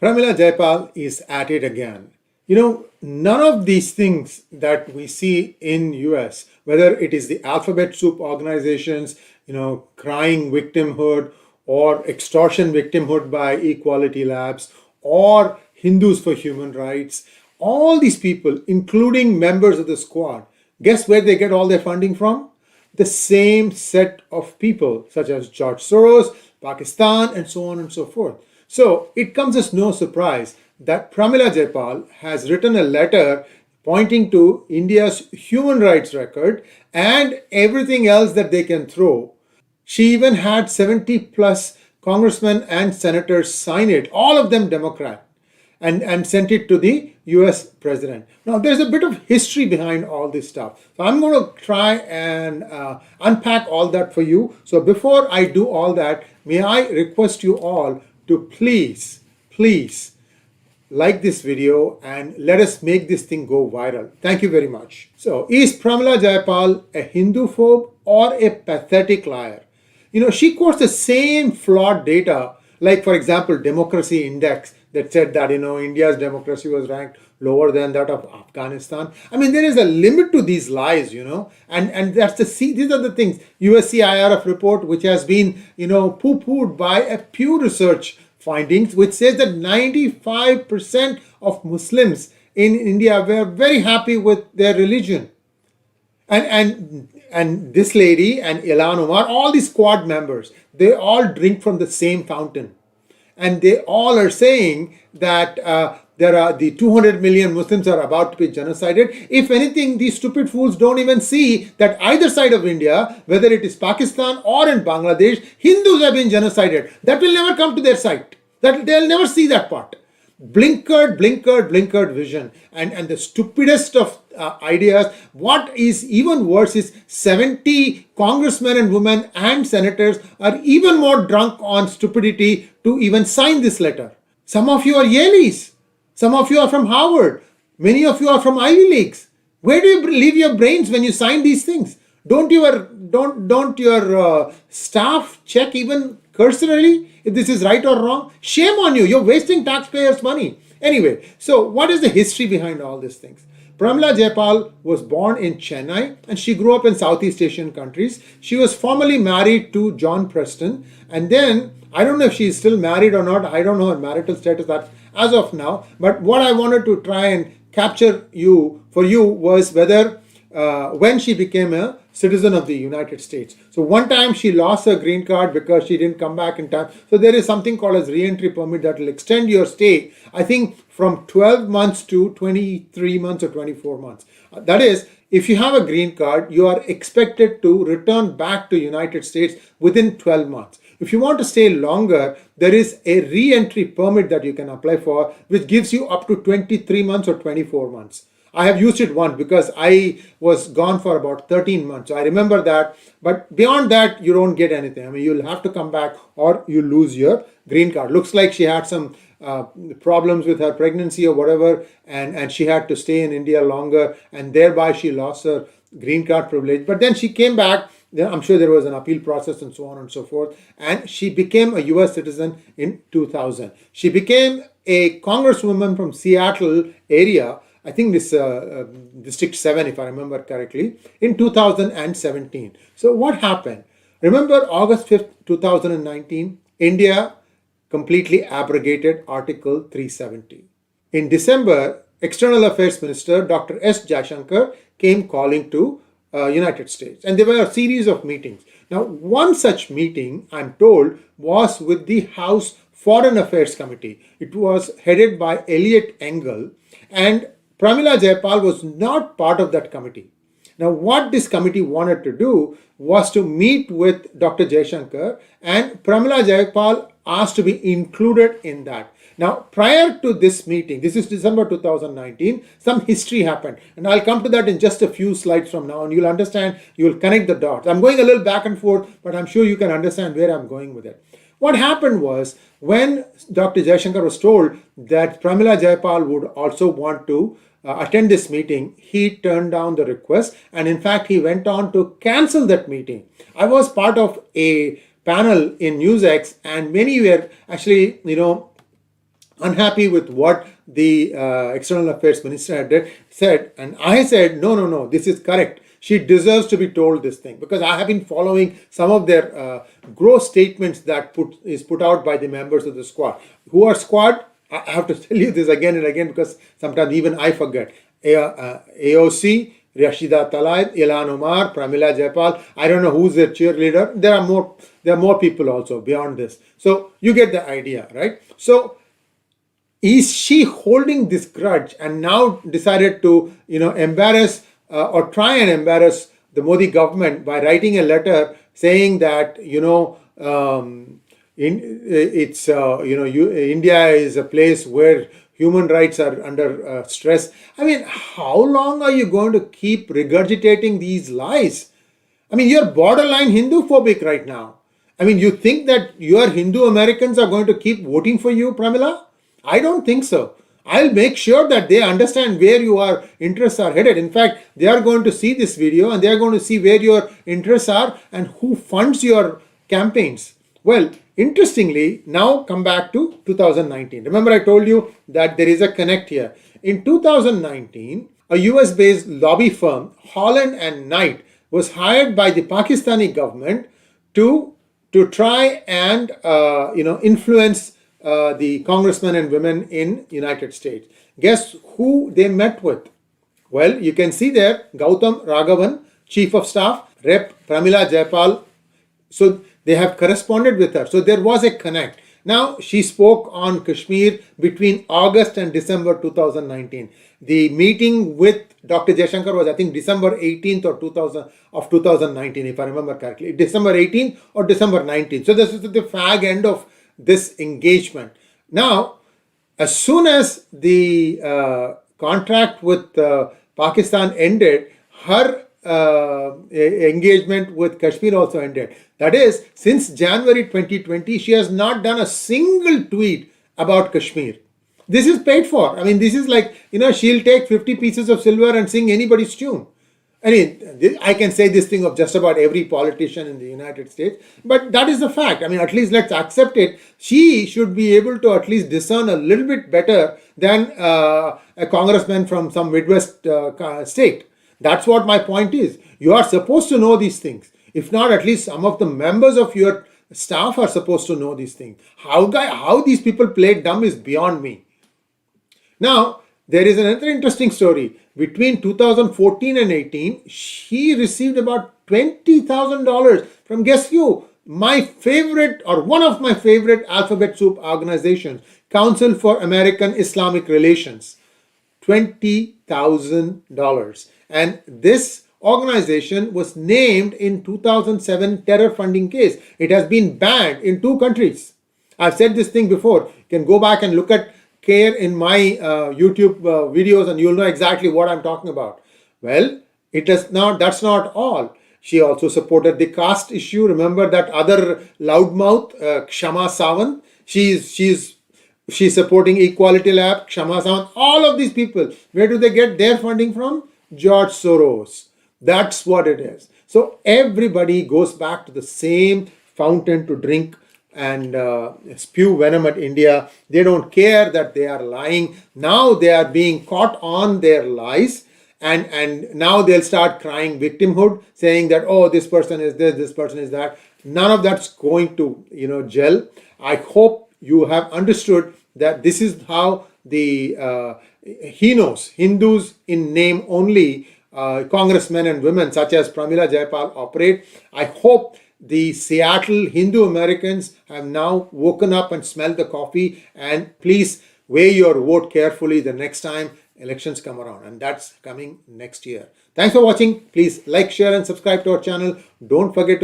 Pramila Jayapal is at it again. None of these things that we see in US, whether it is the alphabet soup organizations, crying victimhood or extortion victimhood by Equality Labs or Hindus for Human Rights, all these people, including members of the squad, guess where they get all their funding from? The same set of people, such as George Soros, Pakistan, and so on and so forth. So it comes as no surprise that Pramila Jayapal has written a letter pointing to India's human rights record and everything else that they can throw. She even had 70 plus congressmen and senators sign it, all of them Democrat, and sent it to the US president. Now, there's a bit of history behind all this stuff. So I'm going to try and unpack all that for you. So before I do all that, may I request you all to please like this video and let us make this thing go viral. Thank you very much. So, is Pramila Jayapal a Hinduphobe or a pathetic liar? She quotes the same flawed data, like for example, Democracy Index that said that, India's democracy was ranked lower than that of Afghanistan. I mean, there is a limit to these lies, and that's these are the things. USCIRF report, which has been, poo-pooed by a Pew Research findings, which says that 95% of Muslims in India were very happy with their religion. And this lady and Ilhan Omar, all these squad members, they all drink from the same fountain. And they all are saying that there are the 200 million Muslims are about to be genocided. If anything, these stupid fools don't even see that either side of India, whether it is Pakistan or in Bangladesh, Hindus have been genocided. That will never come to their sight. That they'll never see that part. Blinkered vision and the stupidest of ideas. What is even worse is 70 congressmen and women and senators are even more drunk on stupidity to even sign this letter. Some of you are Yaleys. Some of you are from Harvard. Many of you are from Ivy Leagues. Where do you leave your brains when you sign these things? Don't your staff check even cursorily if this is right or wrong? Shame on you. You're wasting taxpayers' money. Anyway, so what is the history behind all these things? Pramila Jayapal was born in Chennai and she grew up in Southeast Asian countries. She was formerly married to John Preston, and then I don't know if she is still married or not. I don't know her marital status as of now. But what I wanted to try and capture for you was whether when she became a citizen of the United States. So one time she lost her green card because she didn't come back in time. So there is something called as re-entry permit that will extend your stay, I think, from 12 months to 23 months or 24 months. That is, if you have a green card, you are expected to return back to United States within 12 months. If you want to stay longer, there is a re-entry permit that you can apply for, which gives you up to 23 months or 24 months. I have used it once because I was gone for about 13 months. So I remember that. But beyond that, you don't get anything. I mean, you'll have to come back or you lose your green card. Looks like she had some problems with her pregnancy or whatever, and she had to stay in India longer, and thereby she lost her green card privilege. But then she came back. I'm sure there was an appeal process and so on and so forth. And she became a US citizen in 2000. She became a congresswoman from Seattle area, I think this District 7, if I remember correctly, in 2017. So what happened? Remember August 5th, 2019, India completely abrogated Article 370. In December, External Affairs Minister Dr. S. Jaishankar came calling to United States, and there were a series of meetings. Now, one such meeting, I'm told, was with the House Foreign Affairs Committee. It was headed by Eliot Engel, and Pramila Jayapal was not part of that committee. Now, what this committee wanted to do was to meet with Dr. Jaishankar, and Pramila Jayapal asked to be included in that. Now, prior to this meeting, this is December 2019, some history happened. And I'll come to that in just a few slides from now, and you'll understand, you'll connect the dots. I'm going a little back and forth, but I'm sure you can understand where I'm going with it. What happened was, when Dr. Jaishankar was told that Pramila Jayapal would also want to attend this meeting, he turned down the request, and in fact, he went on to cancel that meeting. I was part of a panel in NewsX, and many were actually, unhappy with what the external affairs minister said, and I said, no, this is correct. She deserves to be told this thing, because I have been following some of their gross statements that is put out by the members of the squad. Who are squad? I have to tell you this again and again, because sometimes even I forget. AOC, Rashida Tlaib, Ilhan Omar, Pramila Jayapal. I don't know who's their cheerleader. There are more people also beyond this. So you get the idea, right? So is she holding this grudge and now decided to, embarrass or try and embarrass the Modi government by writing a letter saying that, India is a place where human rights are under stress. I mean, how long are you going to keep regurgitating these lies? I mean, you're borderline Hindu-phobic right now. I mean, you think that your Hindu Americans are going to keep voting for you, Pramila? I don't think so. I'll make sure that they understand where your interests are headed. In fact, they are going to see this video and they are going to see where your interests are and who funds your campaigns. Well, interestingly, now come back to 2019. Remember, I told you that there is a connect here. In 2019, a US-based lobby firm, Holland and Knight, was hired by the Pakistani government to try and influence the congressmen and women in United States. Guess who they met with? Well, you can see there, Gautam Raghavan, Chief of Staff, Rep. Pramila Jayapal. So they have corresponded with her. So there was a connect. Now, she spoke on Kashmir between August and December 2019. The meeting with Dr. Jaishankar was, I think, December 18th or 2019, if I remember correctly. December 18th or December 19th. So this is the fag end of this engagement. Now, as soon as the contract with Pakistan ended, her engagement with Kashmir also ended. That is, since January 2020, she has not done a single tweet about Kashmir. This is paid for. I mean, this is like, she'll take 50 pieces of silver and sing anybody's tune. I mean, I can say this thing of just about every politician in the United States, but that is the fact. I mean, at least let's accept it. She should be able to at least discern a little bit better than a congressman from some Midwest state. That's what my point is. You are supposed to know these things. If not, at least some of the members of your staff are supposed to know these things. How these people play dumb is beyond me. Now, there is another interesting story. Between 2014 and 18, she received about $20,000 from, guess who? My favorite, or one of my favorite alphabet soup organizations, Council for American Islamic Relations. $20,000. And this organization was named in 2007 terror funding case. It has been banned in 2 countries. I've said this thing before. You can go back and look at Care in my YouTube videos and you'll know exactly what I'm talking about. Well, that's not all. She also supported the caste issue. Remember that other loudmouth, 𝙒𝙤𝙤𝙦? She's supporting Equality Lab, 𝙒𝙤𝙤𝙦. All of these people, where do they get their funding from? George Soros. That's what it is. So everybody goes back to the same fountain to drink and spew venom at India. They don't care that they are lying. Now they are being caught on their lies, and now they'll start crying victimhood, saying that, oh, this person is this person is that. None of that's going to gel. I hope you have understood that this is how the Hindus in name only, congressmen and women such as Pramila Jayapal operate. I hope the Seattle Hindu Americans have now woken up and smelled the coffee, and please weigh your vote carefully the next time elections come around, and that's coming next year. Thanks for watching. Please like, share and subscribe to our channel. Don't forget to